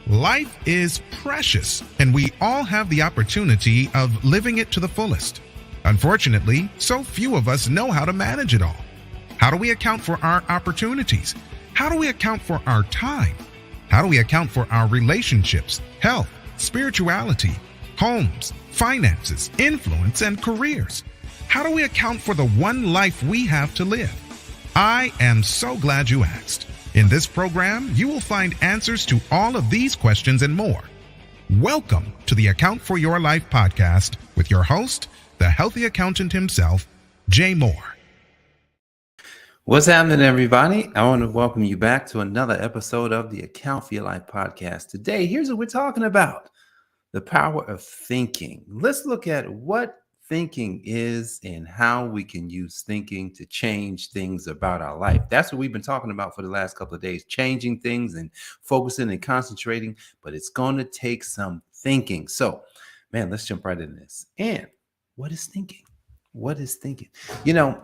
Life is precious, and we all have the opportunity of living it to the fullest. Unfortunately, so few of us know how to manage it all. How do we account for our opportunities? How do we account for our time? How do we account for our relationships, health, spirituality, homes, finances, influence, and careers? How do we account for the one life we have to live? I am so glad you asked. In this program, you will find answers to all of these questions and more. Welcome to the Account for Your Life podcast with your host, the healthy accountant himself, Jay Moore. What's happening, everybody? I want to welcome you back to another episode of the Account for Your Life podcast. Today, here's what we're talking about: the power of thinking. Let's look at what thinking is and how we can use thinking to change things about our life. That's what we've been talking about for the last couple of days, changing things and focusing and concentrating, but it's going to take some thinking. So, man, let's jump right into this. And what is thinking? What is thinking? You know,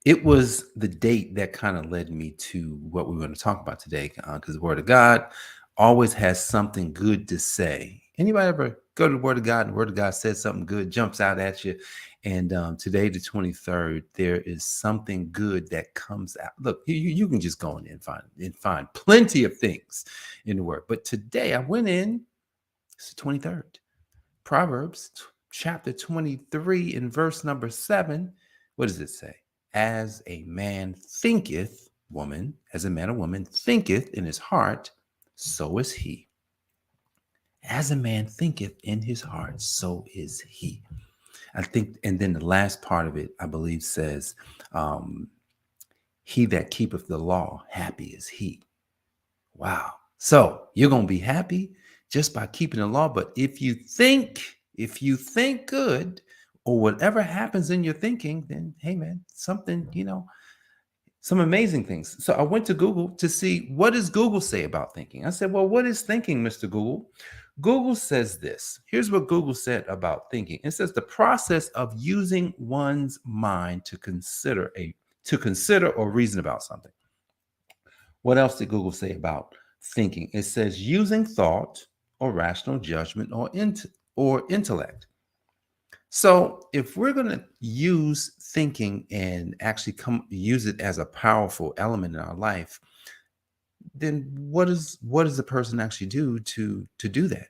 it was the date that kind of led me to what we're going to talk about today, because the Word of God always has something good to say. Anybody ever go to the Word of God and the Word of God says something good, jumps out at you? And today, the 23rd, there is something good that comes out. Look, you can just go in and find plenty of things in the Word. But today I went in, it's the 23rd, Proverbs chapter 23 and verse number 7. What does it say? As a man thinketh, woman, as a man or woman thinketh in his heart, so is he. As a man thinketh in his heart, so is he. I think, and then the last part of it, I believe, says, he that keepeth the law, happy is he. Wow. So you're going to be happy just by keeping the law. But if you think good, or whatever happens in your thinking, then, hey, man, something, some amazing things. So I went to Google to see, what does Google say about thinking? I said, well, what is thinking, Mr. Google? Google says this. Here's what Google said about thinking. It says the process of using one's mind to consider or reason about something. What else did Google say about thinking? It says using thought or rational judgment or intellect. So if we're going to use thinking and actually use it as a powerful element in our life, then what does the person actually do to do that?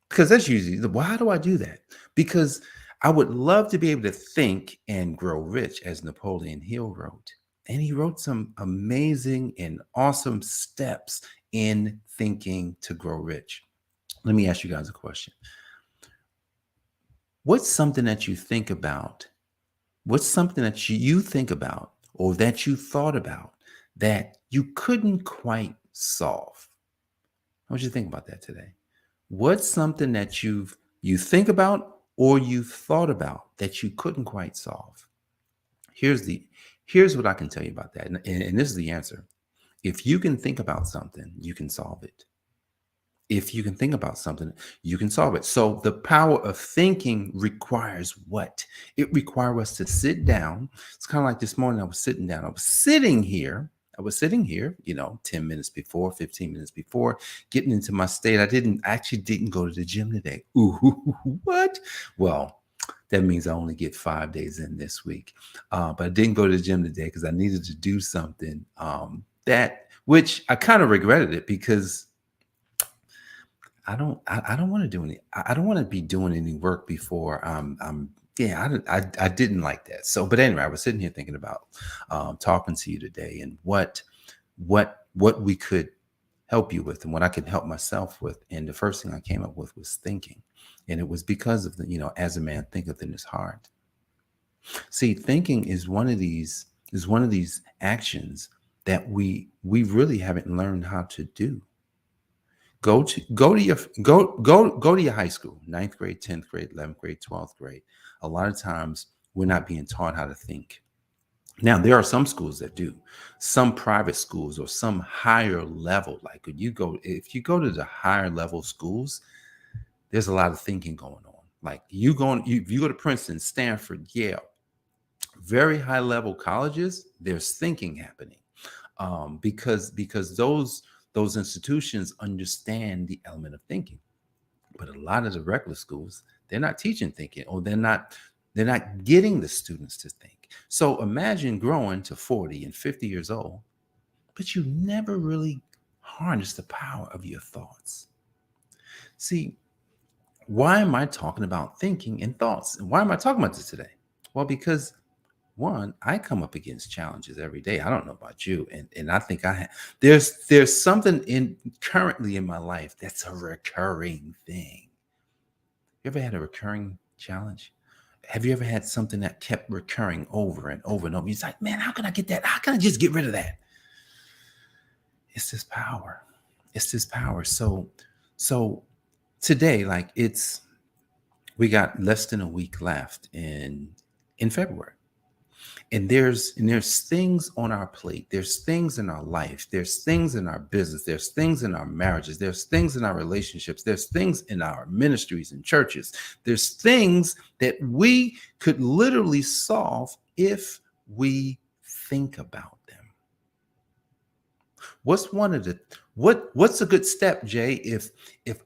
Because that's usually why do I do that? Because I would love to be able to think and grow rich, as Napoleon Hill wrote. And he wrote some amazing and awesome steps in thinking to grow rich. Let me ask you guys a question. What's something that you think about? What's something that you think about or that you thought about that you couldn't quite solve? I want you to think about that today. What's something that you think about or you thought about that you couldn't quite solve? Here's what I can tell you about that. And this is the answer. If you can think about something, you can solve it. If you can think about something, you can solve it. So the power of thinking requires what? It requires us to sit down. It's kind of like this morning I was sitting down. I was sitting here, 10 minutes before, 15 minutes before, getting into my state. I actually didn't go to the gym today. Ooh, what? Well, that means I only get 5 days in this week. But I didn't go to the gym today because I needed to do something which I kind of regretted it, because I don't want to do any. I don't want to be doing any work before I didn't like that. So, but anyway, I was sitting here thinking about talking to you today and what we could help you with and what I could help myself with. And the first thing I came up with was thinking, and it was because of as a man thinketh in his heart. See, thinking is one of these actions that we really haven't learned how to do. Go to your high school, 9th grade, 10th grade, 11th grade, 12th grade. A lot of times we're not being taught how to think. Now, there are some schools that do, some private schools or some higher level. Like if you go to the higher level schools, there's a lot of thinking going on. Like if you go to Princeton, Stanford, Yale, very high level colleges, there's thinking happening. Because those those institutions understand the element of thinking. But a lot of the regular schools, they're not teaching thinking, or they're not getting the students to think. So imagine growing to 40 and 50 years old, but you never really harness the power of your thoughts. See, why am I talking about thinking and thoughts? And why am I talking about this today? Well, because one, I come up against challenges every day. I don't know about you, and I think there's something in currently in my life that's a recurring thing. You ever had a recurring challenge? Have you ever had something that kept recurring over and over and over? It's like, man, how can I get that? How can I just get rid of that? It's this power. It's this power. So today, like we got less than a week left in February. And there's things on our plate. There's things in our life. There's things in our business. There's things in our marriages. There's things in our relationships. There's things in our ministries and churches. There's things that we could literally solve if we think about them. What's a good step, Jay, if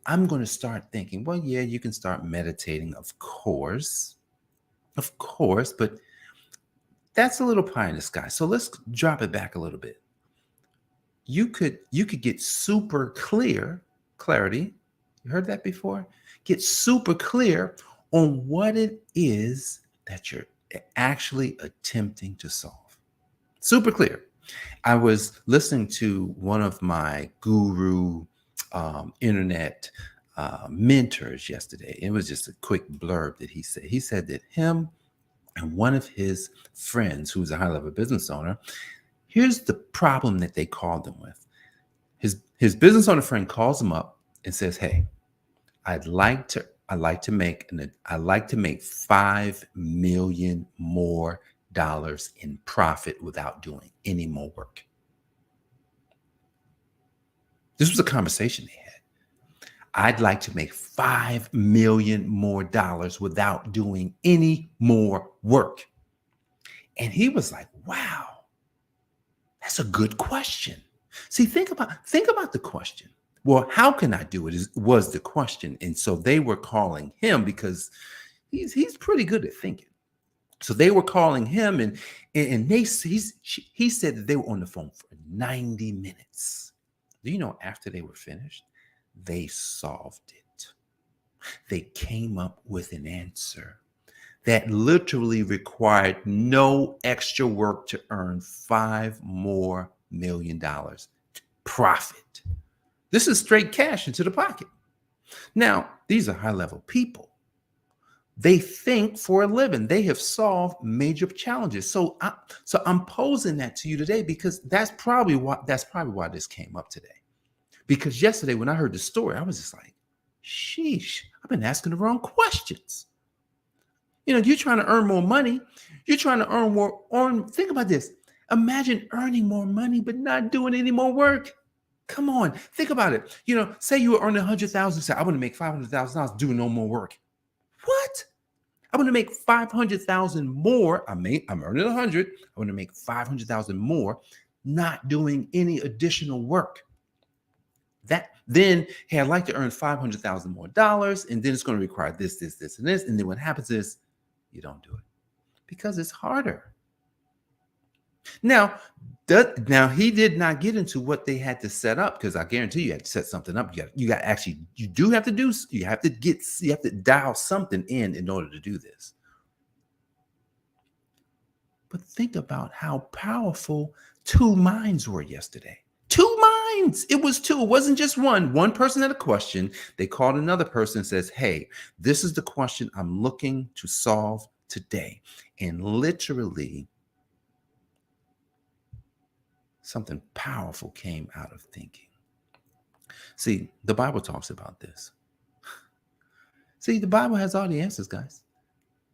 I'm going to start thinking? Well, yeah, you can start meditating, of course, but that's a little pie in the sky. So let's drop it back a little bit. You could get super clarity. You heard that before? Get super clear on what it is that you're actually attempting to solve. Super clear. I was listening to one of my guru internet mentors yesterday. It was just a quick blurb that he said. He said that him and one of his friends, who's a high-level business owner, here's the problem that they called him with. His business owner friend calls him up and says, "Hey, I'd like to make $5 million more in profit without doing any more work." This was a conversation they had. I'd like to make $5 million more without doing any more work. And he was like, wow, that's a good question. See, think about the question. Well, how can I do it was the question. And so they were calling him because he's pretty good at thinking. So they were calling him and he said that they were on the phone for 90 minutes. Do you know after they were finished, they solved it. They came up with an answer that literally required no extra work to earn $5 million profit. This is straight cash into the pocket. Now, these are high-level people. They think for a living. They have solved major challenges. So I'm posing that to you today because that's probably why this came up today. Because yesterday when I heard the story, I was just like, sheesh, I've been asking the wrong questions. You know, you're trying to earn more money. You're trying to earn more. Think about this. Imagine earning more money, but not doing any more work. Come on, think about it. You know, say you were earning $100,000. Say, I want to make $500,000 doing no more work. What? I want to make $500,000 more. I'm earning 100. I want to make $500,000 more, not doing any additional work. Then, hey, I'd like to earn $500,000 more, and then it's going to require this, and this. And then what happens is you don't do it because it's harder. Now he did not get into what they had to set up because I guarantee you had to set something up. You have to dial something in order to do this. But think about how powerful two minds were yesterday. Two minds. It was two. It wasn't just one. One person had a question. They called another person and says, hey, this is the question I'm looking to solve today. And literally, something powerful came out of thinking. See, the Bible talks about this. See, the Bible has all the answers, guys.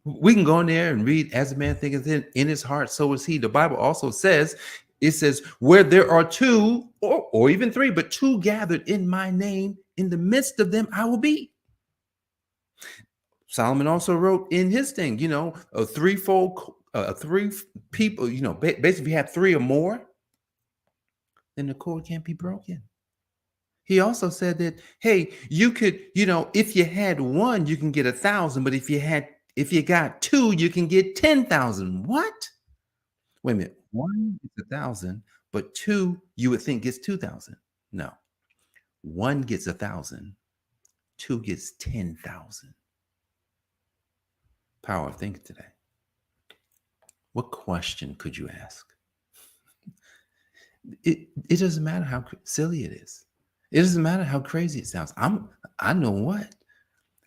We can go in there and read, as a man thinketh in his heart, so is he. The Bible also says, it says, where there are two or even three, but two gathered in my name, in the midst of them, I will be. Solomon also wrote in his thing, three people, basically if you have three or more, then the cord can't be broken. He also said that, hey, you could, if you had one, you can get 1,000, but if you got two, you can get 10,000. What? Wait a minute. One gets 1,000, but two, you would think gets 2,000. No, one gets 1,000, two gets 10,000. Power of thinking today. What question could you ask? It doesn't matter how silly it is. It doesn't matter how crazy it sounds. I know what.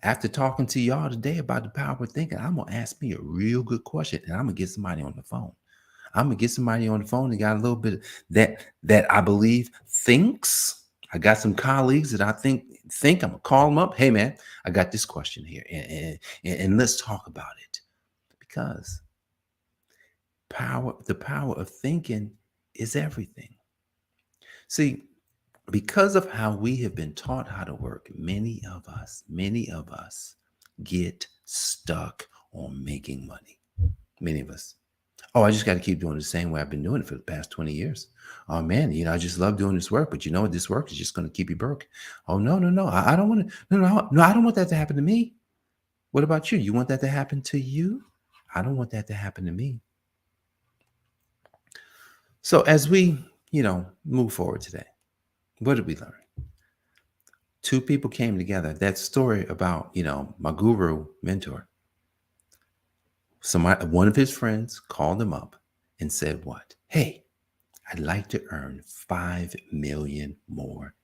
After talking to y'all today about the power of thinking, I'm gonna ask me a real good question, and I'm gonna get somebody on the phone. I'm gonna get somebody on the phone that got a little bit of that I believe thinks. I got some colleagues that I think I'm gonna call them up. Hey man, I got this question here, and let's talk about it, because the power of thinking is everything. See, because of how we have been taught how to work, many of us get stuck on making money. Many of us. Oh, I just got to keep doing the same way I've been doing it for the past 20 years. Oh man, I just love doing this work, but you know what? This work is just going to keep you broke. Oh no, no, no. I don't want to. No, I don't want that to happen to me. What about you? You want that to happen to you? I don't want that to happen to me. So as we, move forward today, what did we learn? Two people came together. That story about, my guru mentor. One of his friends called him up and said, what? Hey, I'd like to earn $5 million more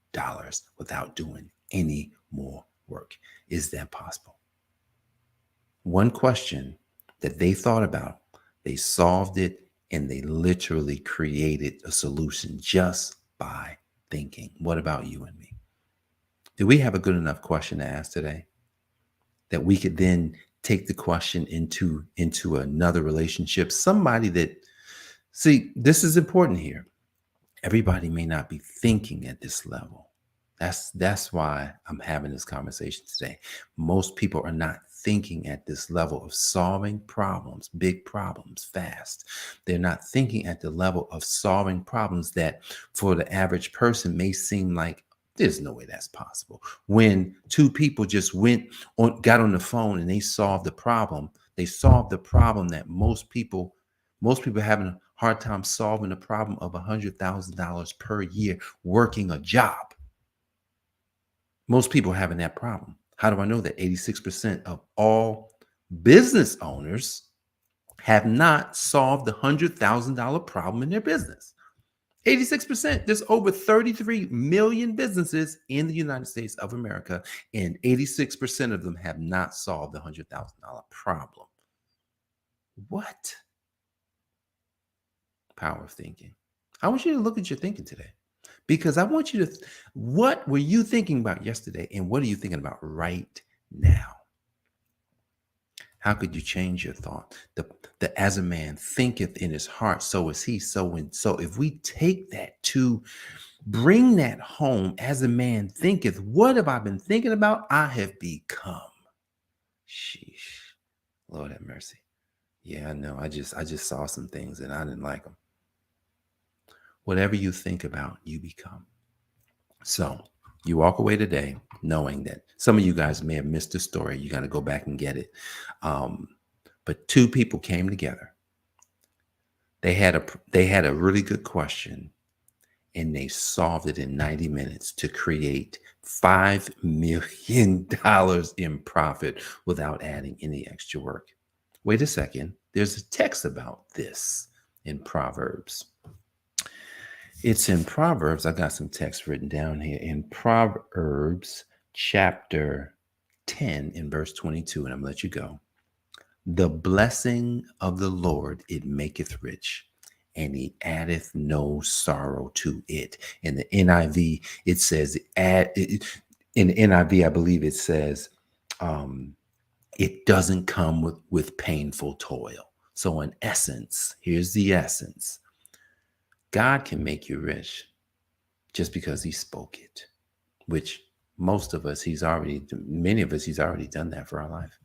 without doing any more work. Is that possible? One question that they thought about, they solved it, and they literally created a solution just by thinking. What about you and me? Do we have a good enough question to ask today that we could then take the question into another relationship? Somebody that, see, this is important here. Everybody may not be thinking at this level. That's why I'm having this conversation today. Most people are not thinking at this level of solving problems, big problems, fast. They're not thinking at the level of solving problems that for the average person may seem like there's no way that's possible. When two people just got on the phone and they solved the problem, that most people having a hard time solving the problem of $100,000 per year working a job. Most people are having that problem. How do I know that? 86% of all business owners have not solved the $100,000 problem in their business. 86%. There's over 33 million businesses in the United States of America, and 86% of them have not solved the $100,000 problem. What? Power of thinking. I want you to look at your thinking today, because I want you to, what were you thinking about yesterday, and what are you thinking about right now? How could you change your thought? The as a man thinketh in his heart, so is he. So if we take that to bring that home, as a man thinketh, what have I been thinking about? I have become. Sheesh. Lord have mercy. Yeah, I know. I just saw some things and I didn't like them. Whatever you think about, you become. So you walk away today knowing that some of you guys may have missed the story. You got to go back and get it. But two people came together. They had a really good question, and they solved it in 90 minutes to create $5 million in profit without adding any extra work. Wait a second. There's a text about this in Proverbs. It's in Proverbs. I got some text written down here in Proverbs chapter 10 in verse 22, and I'm going to let you go. The blessing of the Lord, it maketh rich, and he addeth no sorrow to it. In the NIV, it says, in the NIV, I believe it says, it doesn't come with painful toil. So in essence, here's the essence. God can make you rich just because he spoke it, which many of us, he's already done that for our life.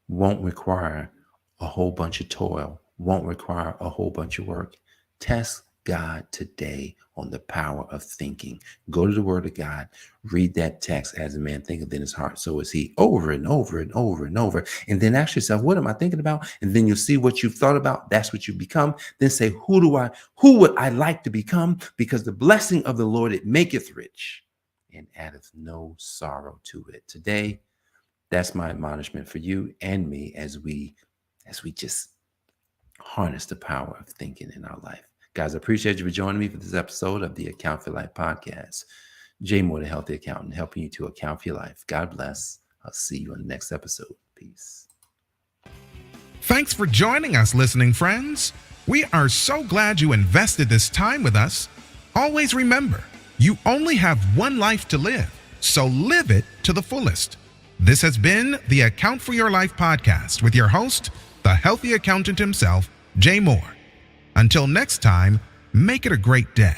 Won't require a whole bunch of toil, won't require a whole bunch of work. Test God today on the power of thinking. Go to the Word of God, read that text, as a man thinketh in his heart, so is he, over and over and over and over. And then ask yourself, what am I thinking about? And then you'll see what you've thought about. That's what you become. Then say, who would I like to become? Because the blessing of the Lord, it maketh rich and addeth no sorrow to it. Today, that's my admonishment for you and me as we just harness the power of thinking in our life. Guys, I appreciate you for joining me for this episode of the Account for Life podcast. Jay Moore, the Healthy Accountant, helping you to account for your life. God bless. I'll see you on the next episode. Peace. Thanks for joining us, listening friends. We are so glad you invested this time with us. Always remember, you only have one life to live, so live it to the fullest. This has been the Account for Your Life podcast with your host, the Healthy Accountant himself, Jay Moore. Until next time, make it a great day.